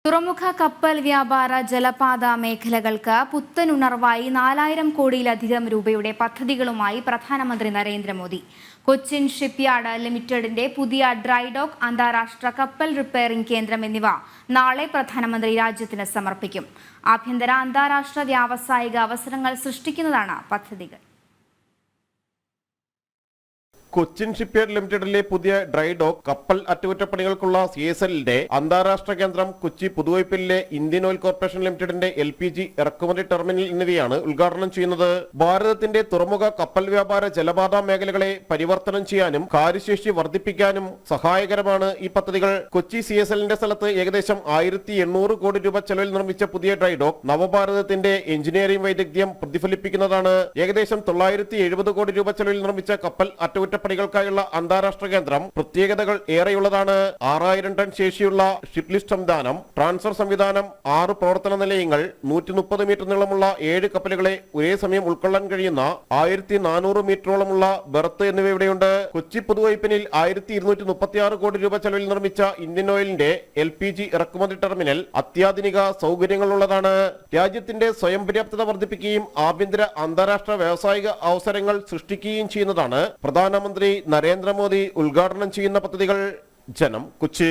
തുറമുഖ കപ്പൽ വ്യാപാര ജലപാത മേഖലകൾക്ക് പുത്തനുണർവായി 4000 കോടിയിലധികം രൂപയുടെ പദ്ധതികളുമായി പ്രധാനമന്ത്രി നരേന്ദ്രമോദി. കൊച്ചിൻ ഷിപ്പ്യാർഡ് ലിമിറ്റഡിന്റെ പുതിയ ഡ്രൈഡോക്ക്, അന്താരാഷ്ട്ര കപ്പൽ റിപ്പയറിംഗ് കേന്ദ്രം എന്നിവ നാളെ പ്രധാനമന്ത്രി രാജ്യത്തിന് സമർപ്പിക്കും. ആഭ്യന്തര അന്താരാഷ്ട്ര വ്യാവസായിക അവസരങ്ങൾ സൃഷ്ടിക്കുന്നതാണ് പദ്ധതികൾ. കൊച്ചിൻ ഷിപ്പ്യാർഡ് ലിമിറ്റഡിലെ പുതിയ ഡ്രൈഡോക്ക്, കപ്പൽ അറ്റകുറ്റപ്പണികൾക്കുള്ള CSLന്റെ അന്താരാഷ്ട്ര കേന്ദ്രം, കൊച്ചി പുതുവൈപ്പിലെ ഇന്ത്യൻ ഓയിൽ കോർപ്പറേഷൻ ലിമിറ്റഡിന്റെ LPG ഇറക്കുമതി ടെർമിനൽ എന്നിവയാണ് ഉദ്ഘാടനം ചെയ്യുന്നത്. ഭാരതത്തിന്റെ തുറമുഖ കപ്പൽ വ്യാപാര ജലപാത മേഖലകളെ പരിവർത്തനം ചെയ്യാനും കാര്യശേഷി വർദ്ധിപ്പിക്കാനും സഹായകരമാണ് ഈ പദ്ധതികൾ. കൊച്ചി CSLന്റെ സ്ഥലത്ത് ഏകദേശം 1800 കോടി രൂപ ചെലവിൽ നിർമ്മിച്ച പുതിയ ഡ്രൈഡോക്ക് നവഭാരതത്തിന്റെ എഞ്ചിനീയറിംഗ് വൈദഗ്ധ്യം പ്രതിഫലിപ്പിക്കുന്നതാണ്. ഏകദേശം 970 കോടി രൂപ ചെലവിൽ നിർമ്മിച്ച കപ്പൽ അറ്റകുറ്റപ്പണികൾക്കായുള്ള അന്താരാഷ്ട്ര കേന്ദ്രം പ്രത്യേകതകൾ ഏറെയുള്ളതാണ്. 6000 ടൺ ശേഷിയുള്ള ഷിപ്പ് ലിഫ്റ്റ് സംവിധാനം, ട്രാൻസ്ഫർ സംവിധാനം, 6 പ്രവർത്തന നിലയങ്ങൾ, 130 മീറ്റർ നീളമുള്ള 7 കപ്പലുകളെ ഒരേ സമയം ഉൾക്കൊള്ളാൻ കഴിയുന്ന 1400 മീറ്ററോളമുള്ള ബെർത്ത് എന്നിവ ഇവിടെയുണ്ട്. കൊച്ചി പുതുവൈപ്പിനിൽ 1236 കോടി രൂപ ചെലവിൽ നിർമ്മിച്ച ഇന്ത്യൻ ഓയിലിന്റെ LPG ഇറക്കുമതി ടെർമിനൽ അത്യാധുനിക സൗകര്യങ്ങളുള്ളതാണ്. രാജ്യത്തിന്റെ സ്വയം പര്യാപ്തത വർദ്ധിപ്പിക്കുകയും ആഭ്യന്തര അന്താരാഷ്ട്ര വ്യാവസായിക അവസരങ്ങൾ സൃഷ്ടിക്കുകയും ചെയ്യുന്നതാണ് പ്രധാനമന്ത്രി നരേന്ദ്രമോദി ഉദ്ഘാടനം ചെയ്യുന്ന പദ്ധതികൾ. ജനം, കൊച്ചി.